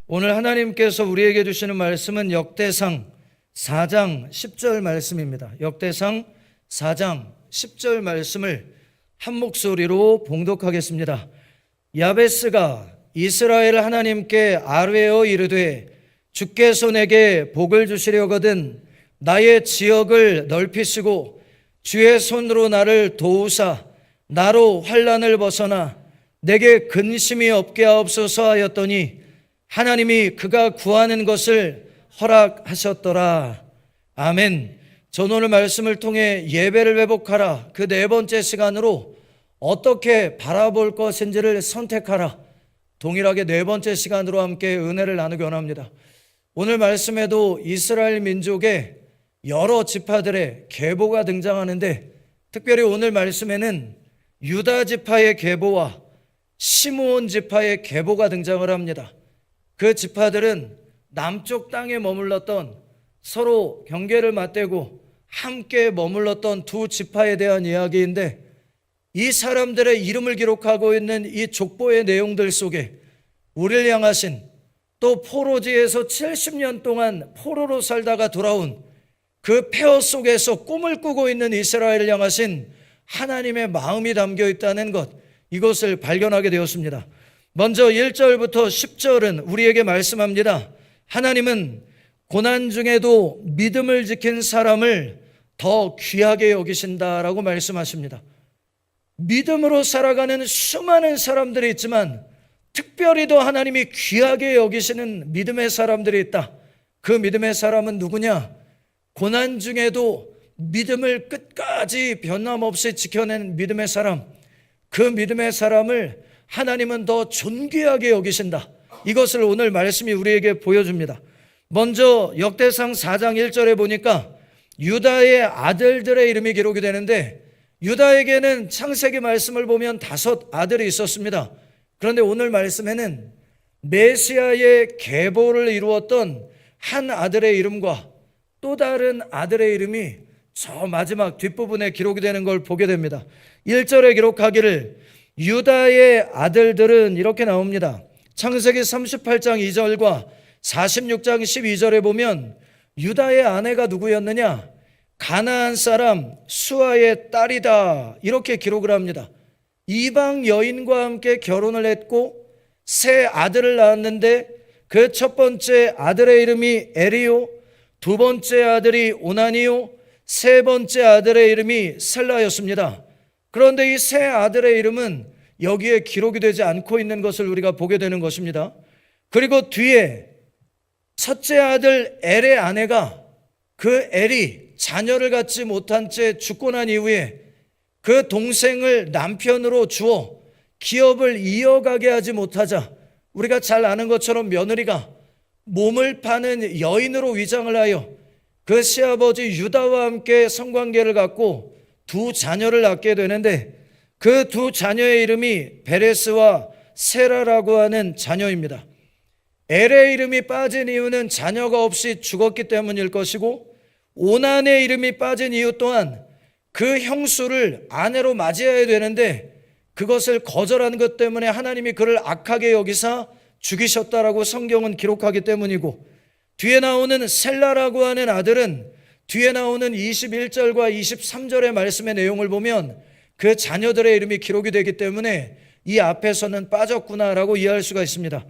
오늘 하나님께서 우리에게 주시는 말씀은 역대상 4장 10절 말씀입니다. 역대상 4장 10절 말씀을 한 목소리로 봉독하겠습니다. 야베스가 이스라엘 하나님께 아뢰어 이르되 주께서 내게 복을 주시려거든 나의 지역을 넓히시고 주의 손으로 나를 도우사 나로 환난을 벗어나 내게 근심이 없게 하옵소서 하였더니 하나님이 그가 구하는 것을 허락하셨더라. 아멘. 전 오늘 말씀을 통해 예배를 회복하라, 그 네 번째 시간으로 어떻게 바라볼 것인지를 선택하라, 동일하게 네 번째 시간으로 함께 은혜를 나누기 원합니다. 오늘 말씀에도 이스라엘 민족의 여러 지파들의 계보가 등장하는데, 특별히 오늘 말씀에는 유다 지파의 계보와 시므온 지파의 계보가 등장을 합니다. 그 지파들은 남쪽 땅에 머물렀던, 서로 경계를 맞대고 함께 머물렀던 두 지파에 대한 이야기인데, 이 사람들의 이름을 기록하고 있는 이 족보의 내용들 속에 우리를 향하신, 또 포로지에서 70년 동안 포로로 살다가 돌아온 그 폐허 속에서 꿈을 꾸고 있는 이스라엘을 향하신 하나님의 마음이 담겨 있다는 것, 이것을 발견하게 되었습니다. 먼저 1절부터 10절은 우리에게 말씀합니다. 하나님은 고난 중에도 믿음을 지킨 사람을 더 귀하게 여기신다라고 말씀하십니다. 믿음으로 살아가는 수많은 사람들이 있지만 특별히 더 하나님이 귀하게 여기시는 믿음의 사람들이 있다. 그 믿음의 사람은 누구냐? 고난 중에도 믿음을 끝까지 변함없이 지켜낸 믿음의 사람, 그 믿음의 사람을 하나님은 더 존귀하게 여기신다. 이것을 오늘 말씀이 우리에게 보여줍니다. 먼저 역대상 4장 1절에 보니까 유다의 아들들의 이름이 기록이 되는데, 유다에게는 창세기 말씀을 보면 5 아들이 있었습니다. 그런데 오늘 말씀에는 메시아의 계보를 이루었던 한 아들의 이름과 또 다른 아들의 이름이 저 마지막 뒷부분에 기록이 되는 걸 보게 됩니다. 1절에 기록하기를 유다의 아들들은 이렇게 나옵니다. 창세기 38장 2절과 46장 12절에 보면 유다의 아내가 누구였느냐? 가나안 사람 수아의 딸이다, 이렇게 기록을 합니다. 이방 여인과 함께 결혼을 했고 세 아들을 낳았는데, 그 첫 번째 아들의 이름이 에리오, 두 번째 아들이 오나니오, 세 번째 아들의 이름이 셀라였습니다. 그런데 이 세 아들의 이름은 여기에 기록이 되지 않고 있는 것을 우리가 보게 되는 것입니다. 그리고 뒤에 첫째 아들 엘의 아내가, 그 엘이 자녀를 갖지 못한 채 죽고 난 이후에 그 동생을 남편으로 주어 기업을 이어가게 하지 못하자, 우리가 잘 아는 것처럼 며느리가 몸을 파는 여인으로 위장을 하여 그 시아버지 유다와 함께 성관계를 갖고 두 자녀를 낳게 되는데, 그 두 자녀의 이름이 베레스와 세라라고 하는 자녀입니다. 엘의 이름이 빠진 이유는 자녀가 없이 죽었기 때문일 것이고, 오난의 이름이 빠진 이유 또한 그 형수를 아내로 맞이해야 되는데 그것을 거절한 것 때문에 하나님이 그를 악하게 여기사 죽이셨다라고 성경은 기록하기 때문이고, 뒤에 나오는 셀라라고 하는 아들은 뒤에 나오는 21절과 23절의 말씀의 내용을 보면 그 자녀들의 이름이 기록이 되기 때문에 이 앞에서는 빠졌구나라고 이해할 수가 있습니다.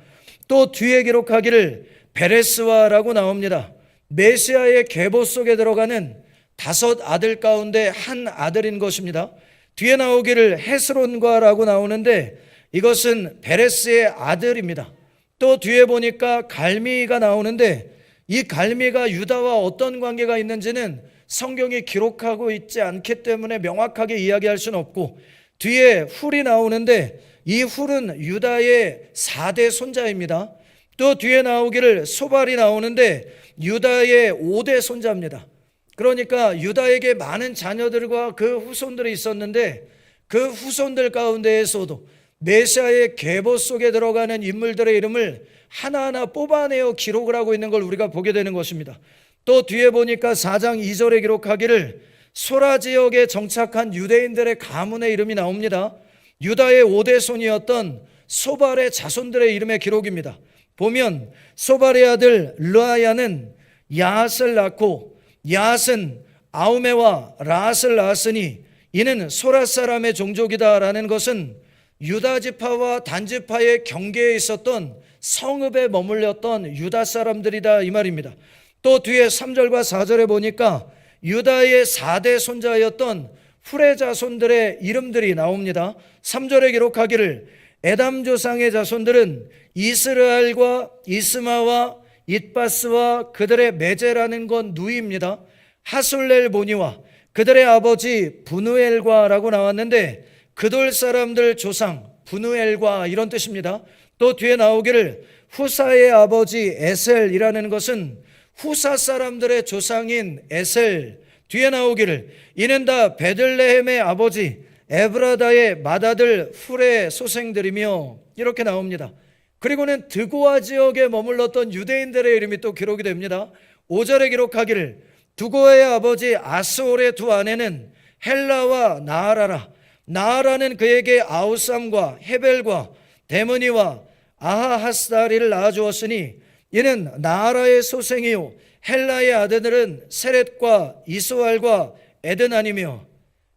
또 뒤에 기록하기를 베레스와라고 나옵니다. 메시아의 계보 속에 들어가는 5 아들 가운데 한 아들인 것입니다. 뒤에 나오기를 헤스론과라고 나오는데 이것은 베레스의 아들입니다. 또 뒤에 보니까 갈미가 나오는데 이 갈미가 유다와 어떤 관계가 있는지는 성경이 기록하고 있지 않기 때문에 명확하게 이야기할 수는 없고, 뒤에 훌이 나오는데 이 훌은 유다의 4대 손자입니다. 또 뒤에 나오기를 소발이 나오는데 유다의 5대 손자입니다. 그러니까 유다에게 많은 자녀들과 그 후손들이 있었는데, 그 후손들 가운데에서도 메시아의 계보 속에 들어가는 인물들의 이름을 하나하나 뽑아내어 기록을 하고 있는 걸 우리가 보게 되는 것입니다. 또 뒤에 보니까 4장 2절에 기록하기를 소라 지역에 정착한 유대인들의 가문의 이름이 나옵니다. 유다의 5대 손이었던 소발의 자손들의 이름의 기록입니다. 보면 소발의 아들 르아야는 야앗을 낳고 야앗은 아우메와 라앗을 낳았으니 이는 소라 사람의 종족이다라는 것은 유다 지파와 단 지파의 경계에 있었던 성읍에 머물렀던 유다 사람들이다 이 말입니다. 또 뒤에 3절과 4절에 보니까 유다의 4대 손자였던 후레 자손들의 이름들이 나옵니다. 3절에 기록하기를 에담 조상의 자손들은 이스라엘과 이스마와 잇바스와 그들의 메제라는 건 누이입니다. 하술렐 보니와 그들의 아버지 분우엘과라고 나왔는데 그돌 사람들 조상 분우엘과 이런 뜻입니다. 또 뒤에 나오기를 후사의 아버지 에셀이라는 것은 후사 사람들의 조상인 에셀. 뒤에 나오기를 이는 다 베들레헴의 아버지 에브라다의 맏아들 훌의 소생들이며 이렇게 나옵니다. 그리고는 드고아 지역에 머물렀던 유대인들의 이름이 또 기록이 됩니다. 5절에 기록하기를 두고의 아버지 아스올의 두 아내는 헬라와 나아라라. 나아라는 그에게 아우삼과 헤벨과 데므니와 아하하스다리를 낳아주었으니 이는 나아라의 소생이요 헬라의 아들들은 세렛과 이스왈과 에드나니며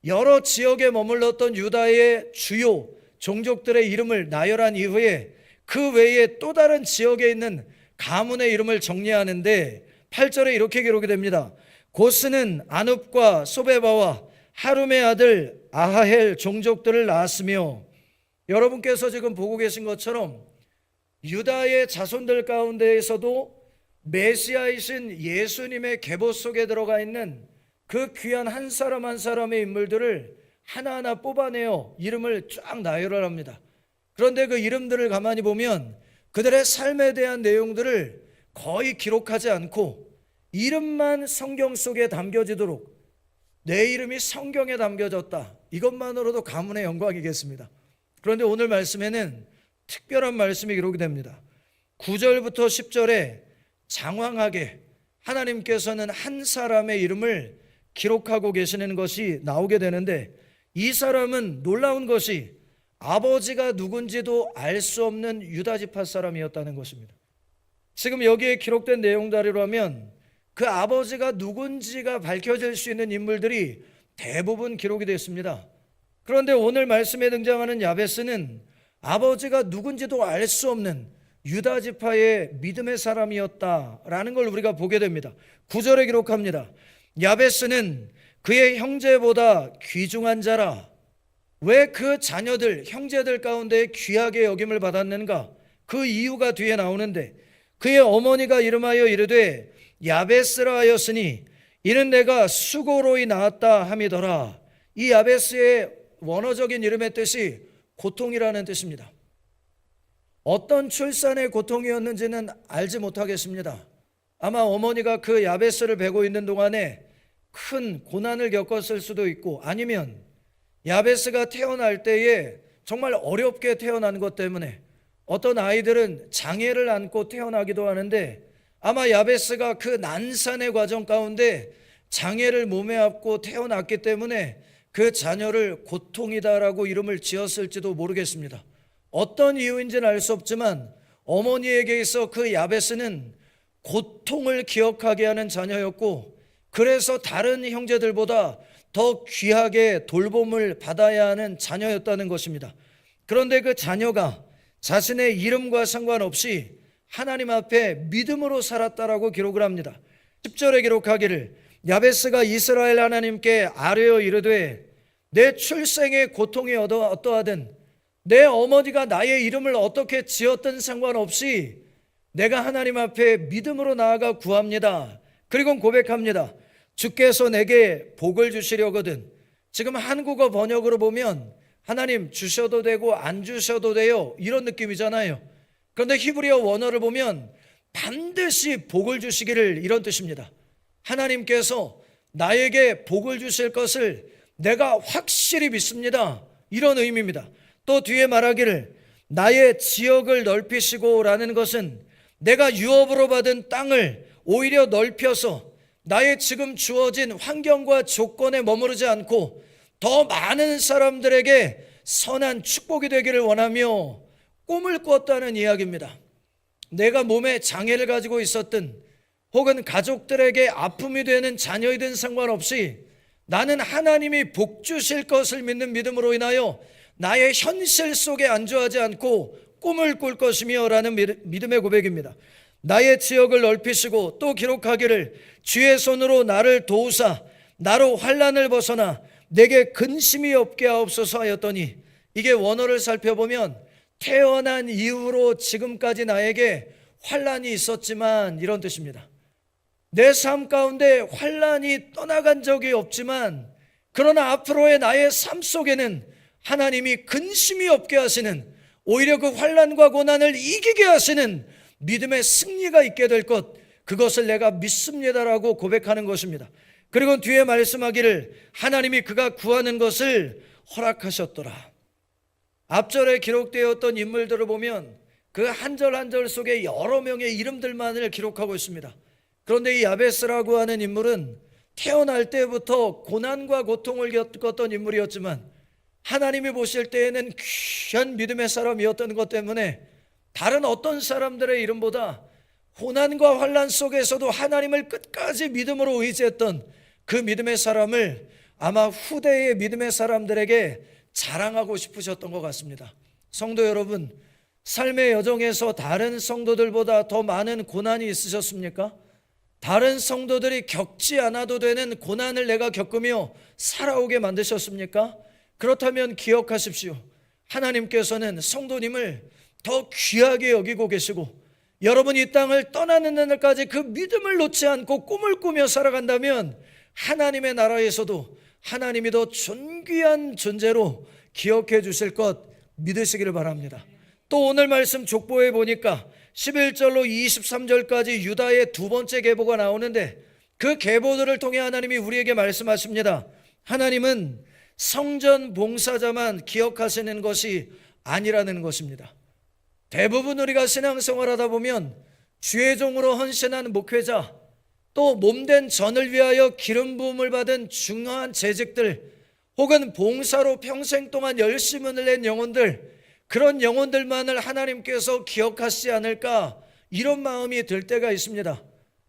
여러 지역에 머물렀던 유다의 주요 종족들의 이름을 나열한 이후에 그 외에 또 다른 지역에 있는 가문의 이름을 정리하는데 8절에 이렇게 기록이 됩니다. 고스는 아눕과 소베바와 하룸의 아들 아하헬 종족들을 낳았으며 여러분께서 지금 보고 계신 것처럼 유다의 자손들 가운데에서도 메시아이신 예수님의 계보 속에 들어가 있는 그 귀한 한 사람 한 사람의 인물들을 하나하나 뽑아내어 이름을 쫙 나열을 합니다. 그런데 그 이름들을 가만히 보면 그들의 삶에 대한 내용들을 거의 기록하지 않고 이름만 성경 속에 담겨지도록 내 이름이 성경에 담겨졌다. 이것만으로도 가문의 영광이겠습니다. 그런데 오늘 말씀에는 특별한 말씀이 기록이 됩니다. 9절부터 10절에 장황하게 하나님께서는 한 사람의 이름을 기록하고 계시는 것이 나오게 되는데 이 사람은 놀라운 것이 아버지가 누군지도 알 수 없는 유다 지파 사람이었다는 것입니다. 지금 여기에 기록된 내용대로 하면 그 아버지가 누군지가 밝혀질 수 있는 인물들이 대부분 기록이 되어 있습니다. 그런데 오늘 말씀에 등장하는 야베스는 아버지가 누군지도 알 수 없는 유다 지파의 믿음의 사람이었다라는 걸 우리가 보게 됩니다. 9절에 기록합니다. 야베스는 그의 형제보다 귀중한 자라. 왜 그 자녀들, 형제들 가운데 귀하게 여김을 받았는가? 그 이유가 뒤에 나오는데 그의 어머니가 이름하여 이르되 야베스라 하였으니 이는 내가 수고로이 낳았다 함이더라. 이 야베스의 원어적인 이름의 뜻이 고통이라는 뜻입니다. 어떤 출산의 고통이었는지는 알지 못하겠습니다. 아마 어머니가 그 야베스를 베고 있는 동안에 큰 고난을 겪었을 수도 있고 아니면 야베스가 태어날 때에 정말 어렵게 태어난 것 때문에 어떤 아이들은 장애를 안고 태어나기도 하는데 아마 야베스가 그 난산의 과정 가운데 장애를 몸에 안고 태어났기 때문에 그 자녀를 고통이다라고 이름을 지었을지도 모르겠습니다. 어떤 이유인지는 알 수 없지만 어머니에게 있어 그 야베스는 고통을 기억하게 하는 자녀였고 그래서 다른 형제들보다 더 귀하게 돌봄을 받아야 하는 자녀였다는 것입니다. 그런데 그 자녀가 자신의 이름과 상관없이 하나님 앞에 믿음으로 살았다라고 기록을 합니다. 10절에 기록하기를 야베스가 이스라엘 하나님께 아뢰어 이르되 내 출생의 고통이 어떠하든 내 어머니가 나의 이름을 어떻게 지었든 상관없이 내가 하나님 앞에 믿음으로 나아가 구합니다. 그리고 고백합니다. 주께서 내게 복을 주시려거든. 지금 한국어 번역으로 보면 하나님 주셔도 되고 안 주셔도 돼요 이런 느낌이잖아요. 그런데 히브리어 원어를 보면 반드시 복을 주시기를 이런 뜻입니다. 하나님께서 나에게 복을 주실 것을 내가 확실히 믿습니다. 이런 의미입니다. 또 뒤에 말하기를 나의 지역을 넓히시고 라는 것은 내가 유업으로 받은 땅을 오히려 넓혀서 나의 지금 주어진 환경과 조건에 머무르지 않고 더 많은 사람들에게 선한 축복이 되기를 원하며 꿈을 꿨다는 이야기입니다. 내가 몸에 장애를 가지고 있었든 혹은 가족들에게 아픔이 되는 자녀이든 상관없이 나는 하나님이 복 주실 것을 믿는 믿음으로 인하여 나의 현실 속에 안주하지 않고 꿈을 꿀 것이며 라는 믿음의 고백입니다. 나의 지역을 넓히시고 또 기록하기를 주의 손으로 나를 도우사 나로 환난을 벗어나 내게 근심이 없게 하옵소서 하였더니, 이게 원어를 살펴보면 태어난 이후로 지금까지 나에게 환난이 있었지만 이런 뜻입니다. 내 삶 가운데 환난이 떠나간 적이 없지만 그러나 앞으로의 나의 삶 속에는 하나님이 근심이 없게 하시는, 오히려 그 환난과 고난을 이기게 하시는 믿음의 승리가 있게 될 것, 그것을 내가 믿습니다라고 고백하는 것입니다. 그리고 뒤에 말씀하기를 하나님이 그가 구하는 것을 허락하셨더라. 앞절에 기록되었던 인물들을 보면 그 한 절 한 절 속에 여러 명의 이름들만을 기록하고 있습니다. 그런데 이 야베스라고 하는 인물은 태어날 때부터 고난과 고통을 겪었던 인물이었지만 하나님이 보실 때에는 귀한 믿음의 사람이었던 것 때문에 다른 어떤 사람들의 이름보다 고난과 환난 속에서도 하나님을 끝까지 믿음으로 의지했던 그 믿음의 사람을 아마 후대의 믿음의 사람들에게 자랑하고 싶으셨던 것 같습니다. 성도 여러분, 삶의 여정에서 다른 성도들보다 더 많은 고난이 있으셨습니까? 다른 성도들이 겪지 않아도 되는 고난을 내가 겪으며 살아오게 만드셨습니까? 그렇다면 기억하십시오. 하나님께서는 성도님을 더 귀하게 여기고 계시고, 여러분이 이 땅을 떠나는 날까지 그 믿음을 놓지 않고 꿈을 꾸며 살아간다면 하나님의 나라에서도 하나님이 더 존귀한 존재로 기억해 주실 것 믿으시기를 바랍니다. 또 오늘 말씀 족보에 보니까 11절로 23절까지 유다의 두 번째 계보가 나오는데, 그 계보들을 통해 하나님이 우리에게 말씀하십니다. 하나님은 성전 봉사자만 기억하시는 것이 아니라는 것입니다. 대부분 우리가 신앙생활하다 보면 주의 종으로 헌신한 목회자, 또 몸된 전을 위하여 기름 부음을 받은 중요한 재직들, 혹은 봉사로 평생 동안 열심을 낸 영혼들, 그런 영혼들만을 하나님께서 기억하시지 않을까, 이런 마음이 들 때가 있습니다.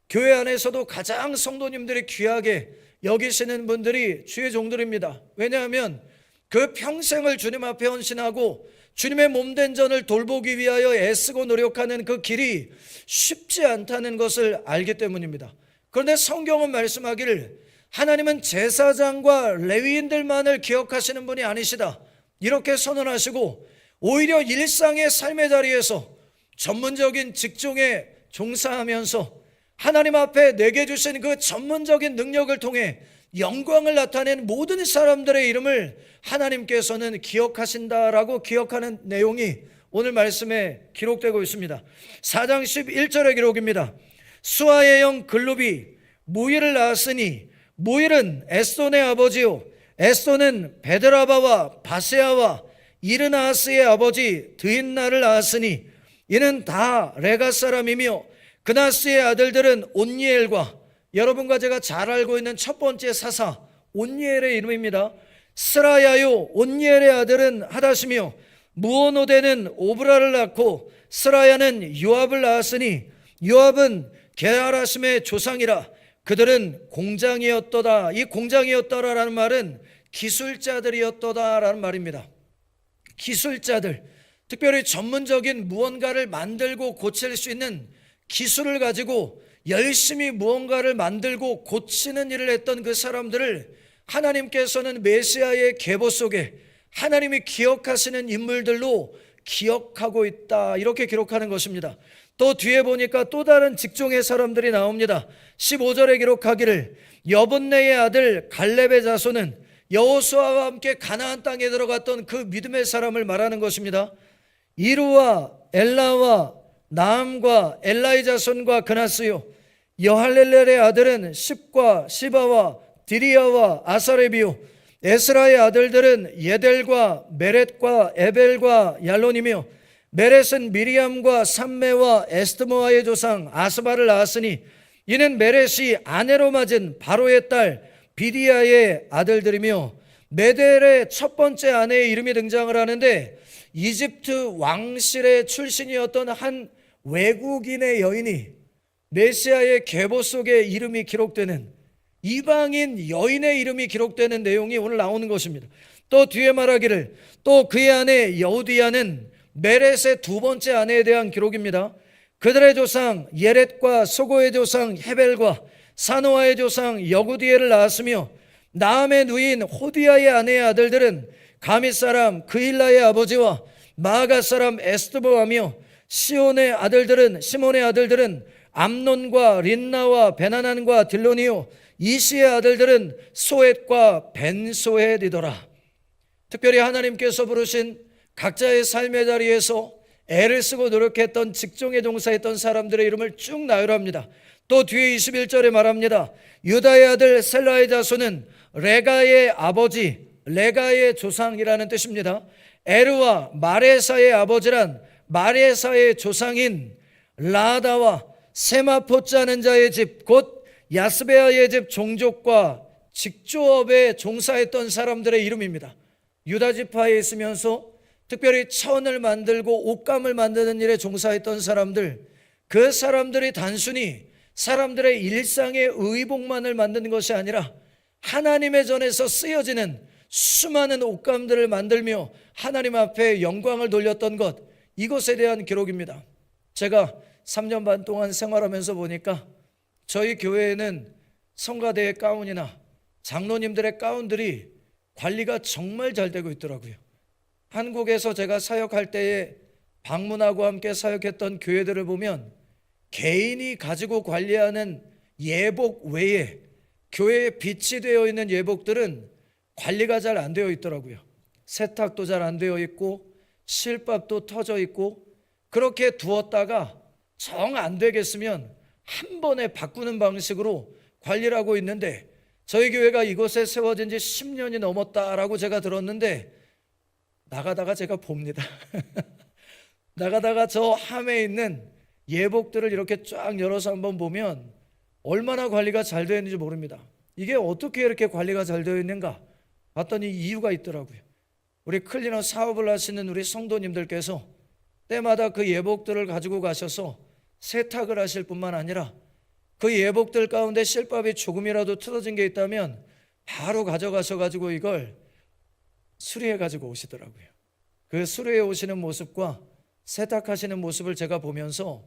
교회 안에서도 가장 성도님들이 귀하게 여기시는 분들이 주의 종들입니다. 왜냐하면 그 평생을 주님 앞에 헌신하고 주님의 몸된 전을 돌보기 위하여 애쓰고 노력하는 그 길이 쉽지 않다는 것을 알기 때문입니다. 그런데 성경은 말씀하기를 하나님은 제사장과 레위인들만을 기억하시는 분이 아니시다, 이렇게 선언하시고, 오히려 일상의 삶의 자리에서 전문적인 직종에 종사하면서 하나님 앞에 내게 주신 그 전문적인 능력을 통해 영광을 나타낸 모든 사람들의 이름을 하나님께서는 기억하신다라고 기억하는 내용이 오늘 말씀에 기록되고 있습니다. 4장 11절의 기록입니다. 수아의 영 글룹이 무일을 낳았으니 무일은 에스돈의 아버지요 에스돈은 베드라바와 바세아와 이르나하스의 아버지 드인나를 낳았으니 이는 다 레가 사람이며 그나스의 아들들은 온니엘과, 여러분과 제가 잘 알고 있는 첫 번째 사사 온니엘의 이름입니다. 스라야요 온니엘의 아들은 하닷이며 무오노데는 오브라를 낳고 스라야는 요압을 낳았으니 요압은 게하라심의 조상이라 그들은 공장이었도다. 이 공장이었더라라는 말은 기술자들이었도다라는 말입니다. 기술자들, 특별히 전문적인 무언가를 만들고 고칠 수 있는 기술을 가지고 열심히 무언가를 만들고 고치는 일을 했던 그 사람들을 하나님께서는 메시아의 계보 속에 하나님이 기억하시는 인물들로 기억하고 있다, 이렇게 기록하는 것입니다. 또 뒤에 보니까 또 다른 직종의 사람들이 나옵니다. 15절에 기록하기를 여분네의 아들 갈렙의 자손은 여호수아와 함께 가나안 땅에 들어갔던 그 믿음의 사람을 말하는 것입니다. 이루와 엘라와 나함과 엘라의 자손과 그나스요 여할렐렐의 아들은 십과 시바와 디리아와 아사렙이요 에스라의 아들들은 예델과 메렛과 에벨과 얄론이며 메렛은 미리암과 삼메와 에스드모아의 조상 아스바를 낳았으니 이는 메렛이 아내로 맞은 바로의 딸 비디아의 아들들이며, 메델의 첫 번째 아내의 이름이 등장을 하는데 이집트 왕실의 출신이었던 한 외국인의 여인이 메시아의 계보 속에 이름이 기록되는, 이방인 여인의 이름이 기록되는 내용이 오늘 나오는 것입니다. 또 뒤에 말하기를 또 그의 아내 여우디아는 메렛의 두 번째 아내에 대한 기록입니다. 그들의 조상 예렛과 소고의 조상 헤벨과 사노아의 조상 여구디엘을 낳았으며 나함의 누인 호디아의 아내의 아들들은 가밋 사람 그일라의 아버지와 마아가 사람 에스드보하며 시몬의 아들들은 암논과 린나와 베나난과 딜로니오, 이시의 아들들은 소엣과 벤소엣이더라. 특별히 하나님께서 부르신 각자의 삶의 자리에서 애를 쓰고 노력했던 직종에 종사했던 사람들의 이름을 쭉 나열합니다. 또 뒤에 21절에 말합니다. 유다의 아들 셀라의 자손은 레가의 아버지, 레가의 조상이라는 뜻입니다. 에르와 마레사의 아버지란 마레사의 조상인 라다와 세마포자는 자의 집, 곧 야스베아의 집 종족과 직조업에 종사했던 사람들의 이름입니다. 유다 지파에 있으면서 특별히 천을 만들고 옷감을 만드는 일에 종사했던 사람들, 그 사람들이 단순히 사람들의 일상의 의복만을 만드는 것이 아니라 하나님의 전에서 쓰여지는 수많은 옷감들을 만들며 하나님 앞에 영광을 돌렸던 것, 이것에 대한 기록입니다. 제가 3년 반 동안 생활하면서 보니까 저희 교회에는 성가대의 가운이나 장로님들의 가운들이 관리가 정말 잘 되고 있더라고요. 한국에서 제가 사역할 때에 방문하고 함께 사역했던 교회들을 보면 개인이 가지고 관리하는 예복 외에 교회에 비치되어 있는 예복들은 관리가 잘 안 되어 있더라고요. 세탁도 잘 안 되어 있고 실밥도 터져 있고, 그렇게 두었다가 정 안 되겠으면 한 번에 바꾸는 방식으로 관리를 하고 있는데, 저희 교회가 이곳에 세워진 지 10년이 넘었다라고 제가 들었는데, 나가다가 제가 봅니다. 나가다가 저 함에 있는 예복들을 이렇게 쫙 열어서 한번 보면 얼마나 관리가 잘 되어 있는지 모릅니다. 이게 어떻게 이렇게 관리가 잘 되어 있는가 봤더니 이유가 있더라고요. 우리 클리너 사업을 하시는 우리 성도님들께서 때마다 그 예복들을 가지고 가셔서 세탁을 하실 뿐만 아니라 그 예복들 가운데 실밥이 조금이라도 틀어진 게 있다면 바로 가져가셔가지고 이걸 수리해 가지고 오시더라고요. 그 수리해 오시는 모습과 세탁하시는 모습을 제가 보면서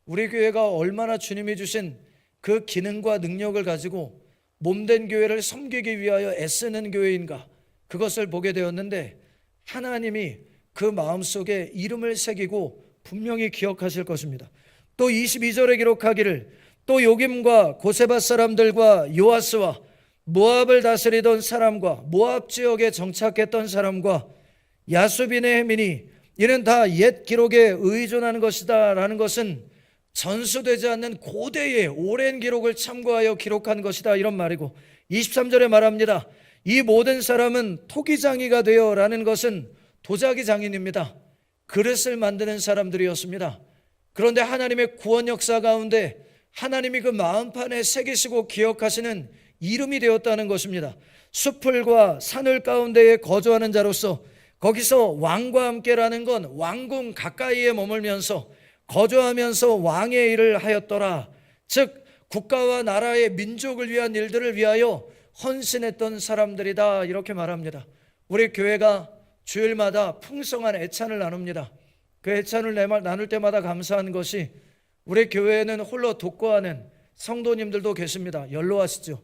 우리 교회가 얼마나 주님이 주신 그 기능과 능력을 가지고 몸된 교회를 섬기기 위하여 애쓰는 교회인가, 그것을 보게 되었는데, 하나님이 그 마음속에 이름을 새기고 분명히 기억하실 것입니다. 또 22절에 기록하기를 또 요김과 고세밧 사람들과 요아스와 모압을 다스리던 사람과 모압 지역에 정착했던 사람과 야수빈의 해민이 이는 다 옛 기록에 의존하는 것이다 라는 것은 전수되지 않는 고대의 오랜 기록을 참고하여 기록한 것이다, 이런 말이고, 23절에 말합니다. 이 모든 사람은 토기장이가 되어 라는 것은 도자기 장인입니다. 그릇을 만드는 사람들이었습니다. 그런데 하나님의 구원 역사 가운데 하나님이 그 마음판에 새기시고 기억하시는 이름이 되었다는 것입니다. 숲을과 산을 가운데에 거주하는 자로서, 거기서 왕과 함께라는 건 왕궁 가까이에 머물면서 거주하면서 왕의 일을 하였더라. 즉 국가와 나라의 민족을 위한 일들을 위하여 헌신했던 사람들이다, 이렇게 말합니다. 우리 교회가 주일마다 풍성한 애찬을 나눕니다. 그 애찬을 나눌 때마다 감사한 것이 우리 교회에는 홀로 독거하는 성도님들도 계십니다. 연로하시죠.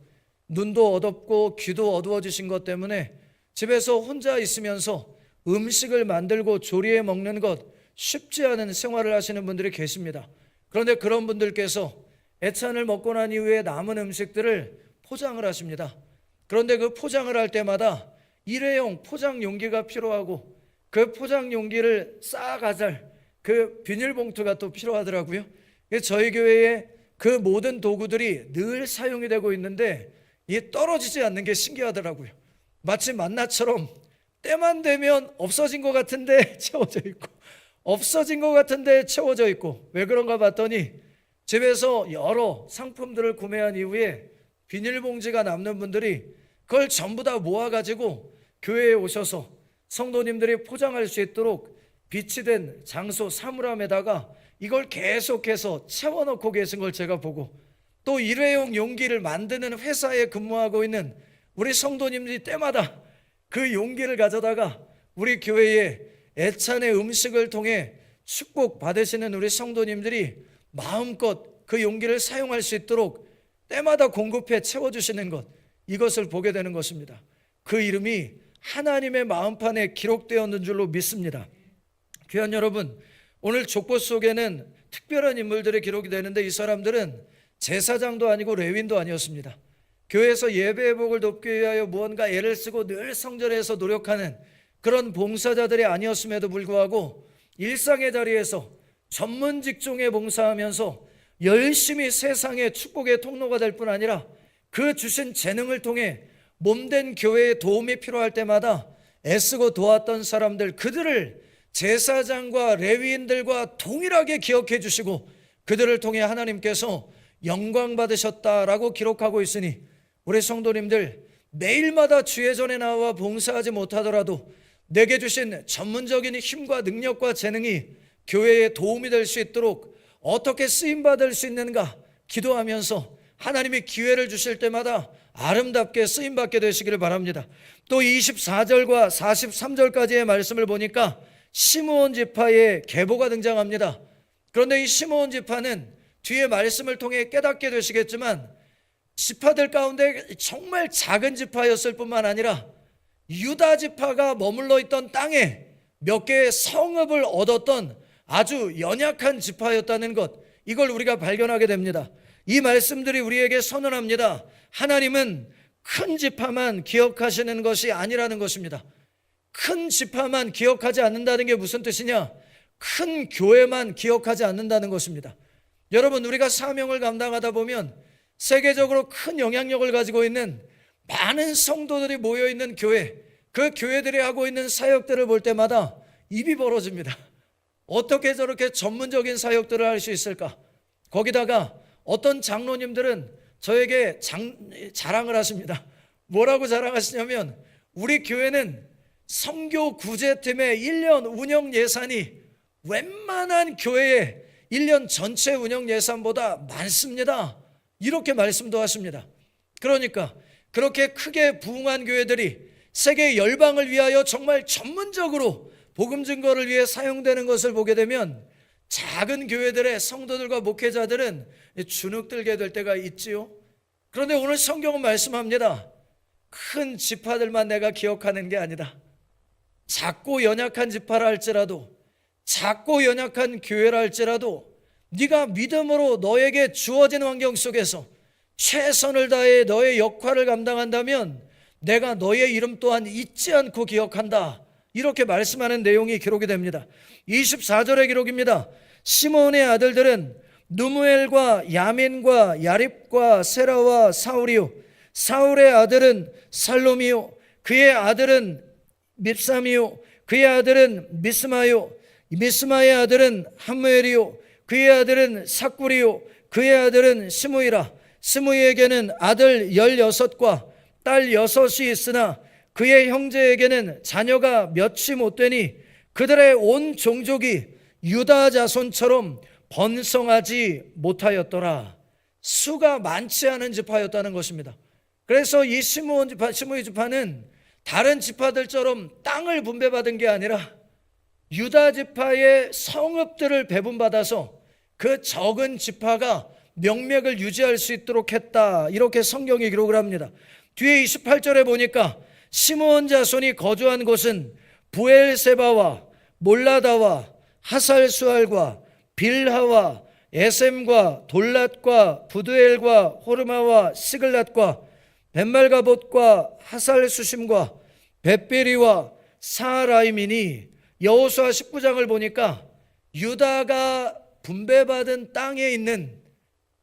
눈도 어둡고 귀도 어두워지신 것 때문에 집에서 혼자 있으면서 음식을 만들고 조리해 먹는 것 쉽지 않은 생활을 하시는 분들이 계십니다. 그런데 그런 분들께서 애찬을 먹고 난 이후에 남은 음식들을 포장을 하십니다. 그런데 그 포장을 할 때마다 일회용 포장 용기가 필요하고, 그 포장 용기를 쌓아가잘 그 비닐봉투가 또 필요하더라고요. 저희 교회에 그 모든 도구들이 늘 사용이 되고 있는데 이게 떨어지지 않는 게 신기하더라고요. 마치 만나처럼 때만 되면 없어진 것 같은데 채워져 있고, 없어진 것 같은데 채워져 있고, 왜 그런가 봤더니 집에서 여러 상품들을 구매한 이후에 비닐봉지가 남는 분들이 그걸 전부 다 모아가지고 교회에 오셔서 성도님들이 포장할 수 있도록 비치된 장소 사물함에다가 이걸 계속해서 채워넣고 계신 걸 제가 보고, 또 일회용 용기를 만드는 회사에 근무하고 있는 우리 성도님들이 때마다 그 용기를 가져다가 우리 교회에 애찬의 음식을 통해 축복 받으시는 우리 성도님들이 마음껏 그 용기를 사용할 수 있도록 때마다 공급해 채워주시는 것, 이것을 보게 되는 것입니다. 그 이름이 하나님의 마음판에 기록되었는 줄로 믿습니다. 귀한 여러분, 오늘 족보 속에는 특별한 인물들이 기록이 되는데, 이 사람들은 제사장도 아니고 레위인도 아니었습니다. 교회에서 예배의 복을 돕기 위하여 무언가 애를 쓰고 늘 성전에서 노력하는 그런 봉사자들이 아니었음에도 불구하고 일상의 자리에서 전문 직종에 봉사하면서 열심히 세상의 축복의 통로가 될 뿐 아니라 그 주신 재능을 통해 몸된 교회에 도움이 필요할 때마다 애쓰고 도왔던 사람들, 그들을 제사장과 레위인들과 동일하게 기억해 주시고 그들을 통해 하나님께서 영광 받으셨다라고 기록하고 있으니, 우리 성도님들 매일마다 주의 전에 나와 봉사하지 못하더라도 내게 주신 전문적인 힘과 능력과 재능이 교회에 도움이 될 수 있도록 어떻게 쓰임받을 수 있는가 기도하면서 하나님이 기회를 주실 때마다 아름답게 쓰임받게 되시기를 바랍니다. 또 24절과 43절까지의 말씀을 보니까 시므온 지파의 계보가 등장합니다. 그런데 이 시므온 지파는 뒤에 말씀을 통해 깨닫게 되시겠지만 지파들 가운데 정말 작은 지파였을 뿐만 아니라 유다 지파가 머물러 있던 땅에 몇 개의 성읍을 얻었던 아주 연약한 지파였다는 것, 이걸 우리가 발견하게 됩니다. 이 말씀들이 우리에게 선언합니다. 하나님은 큰 지파만 기억하시는 것이 아니라는 것입니다. 큰 지파만 기억하지 않는다는 게 무슨 뜻이냐? 큰 교회만 기억하지 않는다는 것입니다. 여러분, 우리가 사명을 감당하다 보면 세계적으로 큰 영향력을 가지고 있는 많은 성도들이 모여있는 교회, 그 교회들이 하고 있는 사역들을 볼 때마다 입이 벌어집니다. 어떻게 저렇게 전문적인 사역들을 할 수 있을까? 거기다가 어떤 장로님들은 저에게 자랑을 하십니다. 뭐라고 자랑하시냐면, 우리 교회는 선교 구제팀의 1년 운영 예산이 웬만한 교회의 1년 전체 운영 예산보다 많습니다. 이렇게 말씀도 하십니다. 그러니까 그렇게 크게 부흥한 교회들이 세계 열방을 위하여 정말 전문적으로 복음 증거를 위해 사용되는 것을 보게 되면 작은 교회들의 성도들과 목회자들은 주눅들게 될 때가 있지요. 그런데 오늘 성경은 말씀합니다. 큰 지파들만 내가 기억하는 게 아니다. 작고 연약한 지파라 할지라도, 작고 연약한 교회라 할지라도 네가 믿음으로 너에게 주어진 환경 속에서 최선을 다해 너의 역할을 감당한다면 내가 너의 이름 또한 잊지 않고 기억한다. 이렇게 말씀하는 내용이 기록이 됩니다. 24절의 기록입니다. 시므온의 아들들은 누무엘과 야민과 야립과 세라와 사울이요, 사울의 아들은 살롬이요, 그의 아들은 밉삼이요, 그의 아들은 미스마요, 미스마의 아들은 함무엘이요, 그의 아들은 삭구리요, 그의 아들은 스무이라. 스무이에게는 아들 16과 딸 6이 있으나 그의 형제에게는 자녀가 몇이 못 되니 그들의 온 종족이 유다 자손처럼 번성하지 못하였더라. 수가 많지 않은 지파였다는 것입니다. 그래서 이 시므온 지파, 시므이 지파는 다른 지파들처럼 땅을 분배받은 게 아니라 유다 지파의 성읍들을 배분받아서 그 적은 지파가 명맥을 유지할 수 있도록 했다. 이렇게 성경이 기록을 합니다. 뒤에 28절에 보니까 시므온 자손이 거주한 곳은 부엘세바와 몰라다와 하살수알과 빌하와 에셈과 돌랏과 부드엘과 호르마와 시글랏과 벳말가봇과 하살수심과 벳베리와 사라임이니, 여호수아 19장을 보니까 유다가 분배받은 땅에 있는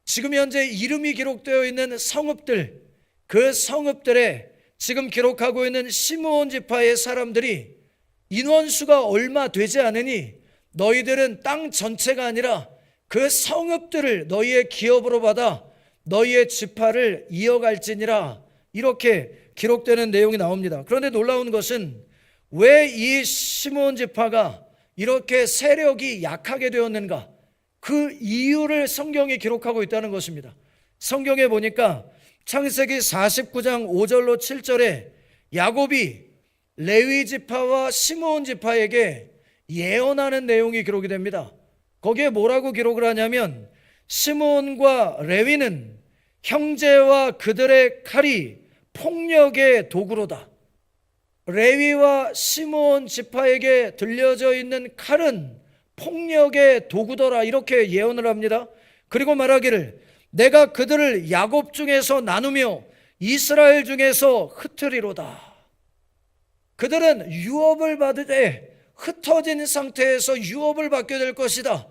지금 현재 이름이 기록되어 있는 성읍들, 그 성읍들에 지금 기록하고 있는 시므온 지파의 사람들이 인원수가 얼마 되지 않으니 너희들은 땅 전체가 아니라 그 성읍들을 너희의 기업으로 받아 너희의 지파를 이어갈지니라. 이렇게 기록되는 내용이 나옵니다. 그런데 놀라운 것은 왜 이 시므온 지파가 이렇게 세력이 약하게 되었는가? 그 이유를 성경이 기록하고 있다는 것입니다. 성경에 보니까 창세기 49장 5절로 7절에 야곱이 레위 지파와 시므온 지파에게 예언하는 내용이 기록이 됩니다. 거기에 뭐라고 기록을 하냐면 시므온과 레위는 형제와 그들의 칼이 폭력의 도구로다. 레위와 시므온 지파에게 들려져 있는 칼은 폭력의 도구더라, 이렇게 예언을 합니다. 그리고 말하기를 내가 그들을 야곱 중에서 나누며 이스라엘 중에서 흩으리로다. 그들은 유업을 받으되 흩어진 상태에서 유업을 받게 될 것이다.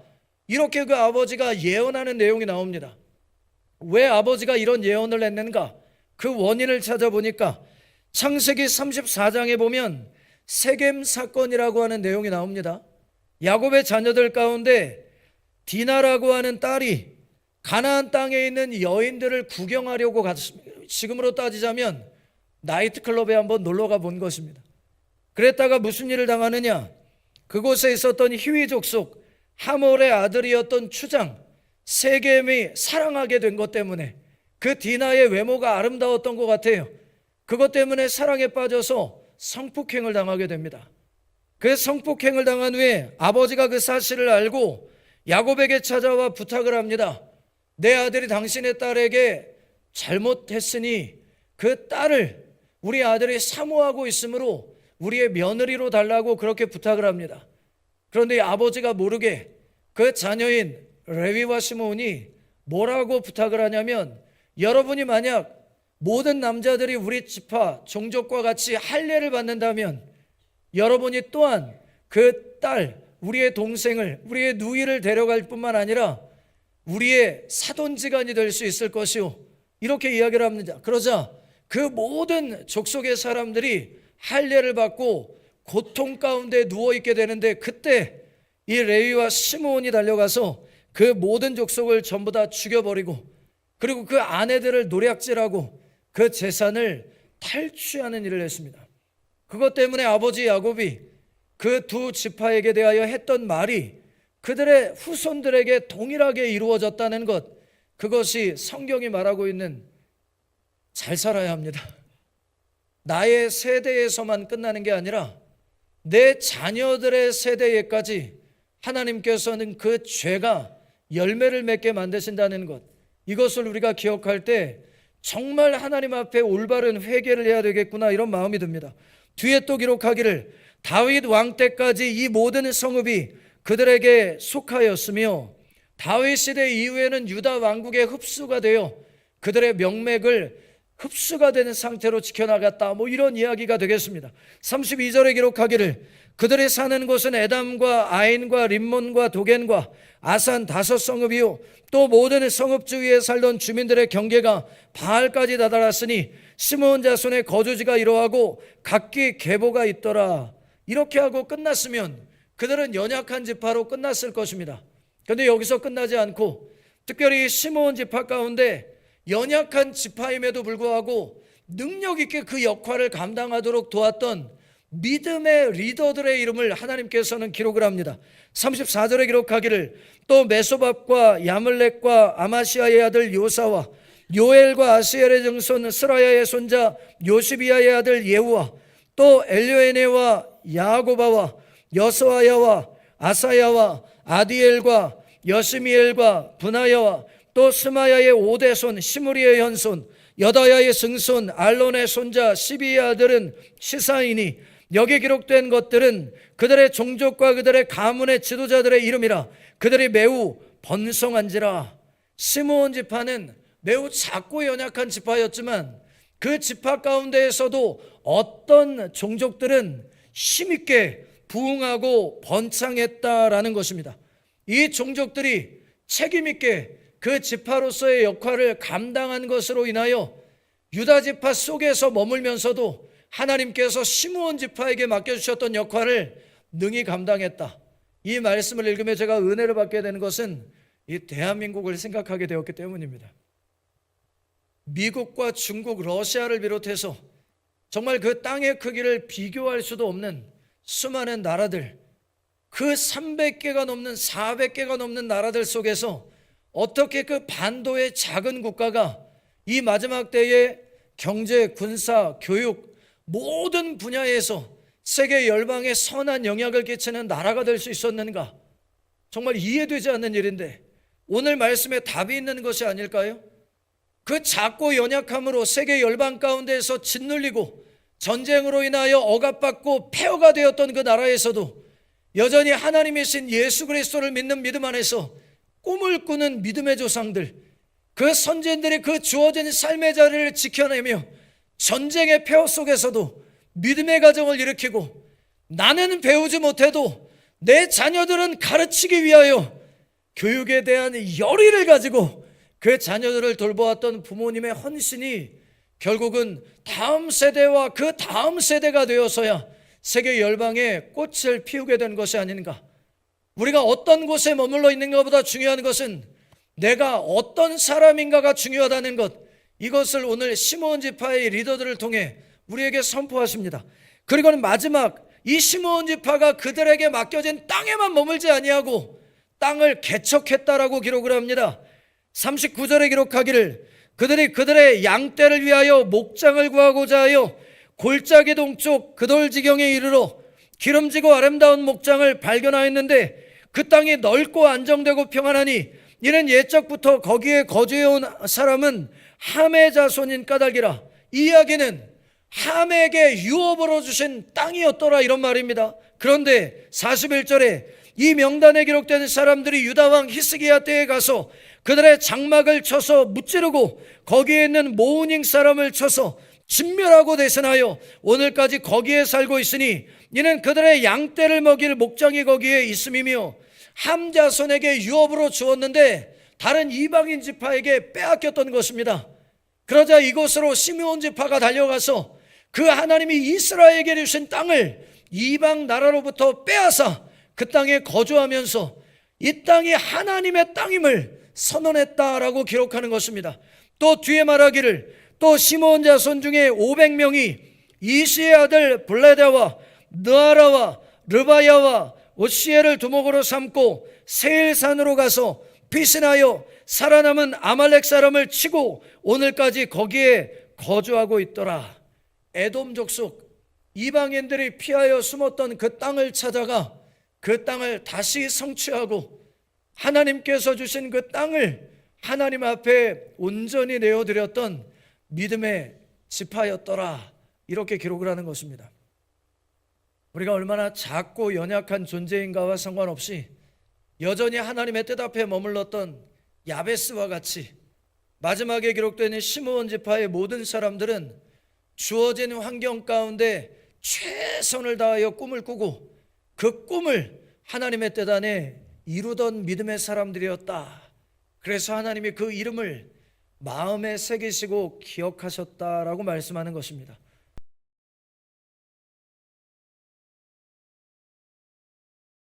이렇게 그 아버지가 예언하는 내용이 나옵니다. 왜 아버지가 이런 예언을 했는가? 그 원인을 찾아보니까 창세기 34장에 보면 세겜 사건이라고 하는 내용이 나옵니다. 야곱의 자녀들 가운데 디나라고 하는 딸이 가나안 땅에 있는 여인들을 구경하려고 갔습니다. 지금으로 따지자면 나이트클럽에 한번 놀러가 본 것입니다. 그랬다가 무슨 일을 당하느냐? 그곳에 있었던 히위 족속 하몰의 아들이었던 추장 세겜이 사랑하게 된 것 때문에, 그 디나의 외모가 아름다웠던 것 같아요. 그것 때문에 사랑에 빠져서 성폭행을 당하게 됩니다. 그 성폭행을 당한 후에 아버지가 그 사실을 알고 야곱에게 찾아와 부탁을 합니다. 내 아들이 당신의 딸에게 잘못했으니 그 딸을 우리 아들이 사모하고 있으므로 우리의 며느리로 달라고 그렇게 부탁을 합니다. 그런데 아버지가 모르게 그 자녀인 레위와 시므온이 뭐라고 부탁을 하냐면, 여러분이 만약 모든 남자들이 우리 지파 종족과 같이 할례를 받는다면 여러분이 또한 그 딸, 우리의 동생을, 우리의 누이를 데려갈 뿐만 아니라 우리의 사돈지간이 될 수 있을 것이요, 이렇게 이야기를 합니다. 그러자 그 모든 족속의 사람들이 할례를 받고 고통 가운데 누워있게 되는데, 그때 이 레위와 시므온이 달려가서 그 모든 족속을 전부 다 죽여버리고, 그리고 그 아내들을 노략질하고 그 재산을 탈취하는 일을 했습니다. 그것 때문에 아버지 야곱이 그 두 지파에게 대하여 했던 말이 그들의 후손들에게 동일하게 이루어졌다는 것, 그것이 성경이 말하고 있는 잘 살아야 합니다. 나의 세대에서만 끝나는 게 아니라 내 자녀들의 세대에까지 하나님께서는 그 죄가 열매를 맺게 만드신다는 것, 이것을 우리가 기억할 때 정말 하나님 앞에 올바른 회개를 해야 되겠구나, 이런 마음이 듭니다. 뒤에 또 기록하기를 다윗 왕 때까지 이 모든 성읍이 그들에게 속하였으며 다윗 시대 이후에는 유다 왕국에 흡수가 되어 그들의 명맥을 흡수가 되는 상태로 지켜나갔다, 이런 이야기가 되겠습니다. 32절에 기록하기를 그들이 사는 곳은 에담과 아인과 림몬과 도겐과 아산 5성읍이요 또 모든 성읍 주위에 살던 주민들의 경계가 바알까지 다다랐으니 시므온 자손의 거주지가 이러하고 각기 계보가 있더라. 이렇게 하고 끝났으면 그들은 연약한 지파로 끝났을 것입니다. 그런데 여기서 끝나지 않고 특별히 시므온 지파 가운데 연약한 지파임에도 불구하고 능력 있게 그 역할을 감당하도록 도왔던 믿음의 리더들의 이름을 하나님께서는 기록을 합니다. 34절에 기록하기를 또 메소밥과 야물렉과 아마시아의 아들 요사와 요엘과 아스엘의 증손 스라야의 손자 요시비아의 아들 예후와 또 엘요에네와 야고바와 여스와야와 아사야와 아디엘과 여스미엘과 분하야와 또 스마야의 5대손 시므리의 현손 여다야의 증손 알론의 손자 시비의 아들은 시사이니 여기 기록된 것들은 그들의 종족과 그들의 가문의 지도자들의 이름이라. 그들이 매우 번성한지라. 시므온 지파는 매우 작고 연약한 지파였지만 그 지파 가운데에서도 어떤 종족들은 힘있게 부흥하고 번창했다라는 것입니다. 이 종족들이 책임있게 그 지파로서의 역할을 감당한 것으로 인하여 유다 지파 속에서 머물면서도 하나님께서 시므온 지파에게 맡겨주셨던 역할을 능히 감당했다. 이 말씀을 읽으며 제가 은혜를 받게 되는 것은 이 대한민국을 생각하게 되었기 때문입니다. 미국과 중국, 러시아를 비롯해서 정말 그 땅의 크기를 비교할 수도 없는 수많은 나라들, 그 300개가 넘는 400개가 넘는 나라들 속에서 어떻게 그 반도의 작은 국가가 이 마지막 때에 경제, 군사, 교육 모든 분야에서 세계 열방에 선한 영향을 끼치는 나라가 될 수 있었는가? 정말 이해되지 않는 일인데 오늘 말씀에 답이 있는 것이 아닐까요? 그 작고 연약함으로 세계 열방 가운데에서 짓눌리고 전쟁으로 인하여 억압받고 폐허가 되었던 그 나라에서도 여전히 하나님이신 예수 그리스도를 믿는 믿음 안에서 꿈을 꾸는 믿음의 조상들, 그 선진들이 그 주어진 삶의 자리를 지켜내며 전쟁의 폐허 속에서도 믿음의 가정을 일으키고 나는 배우지 못해도 내 자녀들은 가르치기 위하여 교육에 대한 열의를 가지고 그 자녀들을 돌보았던 부모님의 헌신이 결국은 다음 세대와 그 다음 세대가 되어서야 세계 열방에 꽃을 피우게 된 것이 아닌가. 우리가 어떤 곳에 머물러 있는 것보다 중요한 것은 내가 어떤 사람인가가 중요하다는 것, 이것을 오늘 시므온 지파의 리더들을 통해 우리에게 선포하십니다. 그리고는 마지막 이 시므온 지파가 그들에게 맡겨진 땅에만 머물지 아니하고 땅을 개척했다라고 기록을 합니다. 39절에 기록하기를 그들이 그들의 양떼를 위하여 목장을 구하고자 하여 골짜기 동쪽 그돌지경에 이르러 기름지고 아름다운 목장을 발견하였는데 그 땅이 넓고 안정되고 평안하니 이는 옛적부터 거기에 거주해온 사람은 함의 자손인 까닭이라. 이 이야기는 함에게 유업으로 주신 땅이었더라 이런 말입니다. 그런데 41절에 이 명단에 기록된 사람들이 유다왕 히스기야 때에 가서 그들의 장막을 쳐서 무찌르고 거기에 있는 모우닝 사람을 쳐서 진멸하고 대신하여 오늘까지 거기에 살고 있으니 이는 그들의 양떼를 먹일 목장이 거기에 있음이며 함 자손에게 유업으로 주었는데 다른 이방인 지파에게 빼앗겼던 것입니다. 그러자 이곳으로 시므온 지파가 달려가서 그 하나님이 이스라엘에게 주신 땅을 이방 나라로부터 빼앗아 그 땅에 거주하면서 이 땅이 하나님의 땅임을 선언했다라고 기록하는 것입니다. 또 뒤에 말하기를 또 시므온 자손 중에 500명이 이시의 아들 블레다와 느아라와 르바야와 오시엘을 두목으로 삼고 세일산으로 가서 피신하여 살아남은 아말렉 사람을 치고 오늘까지 거기에 거주하고 있더라. 에돔 족속 이방인들이 피하여 숨었던 그 땅을 찾아가 그 땅을 다시 성취하고 하나님께서 주신 그 땅을 하나님 앞에 온전히 내어드렸던 믿음의 지파였더라. 이렇게 기록을 하는 것입니다. 우리가 얼마나 작고 연약한 존재인가와 상관없이 여전히 하나님의 뜻 앞에 머물렀던 야베스와 같이 마지막에 기록되는 시므온 지파의 모든 사람들은 주어진 환경 가운데 최선을 다하여 꿈을 꾸고 그 꿈을 하나님의 뜻 안에 이루던 믿음의 사람들이었다. 그래서 하나님이 그 이름을 마음에 새기시고 기억하셨다라고 말씀하는 것입니다.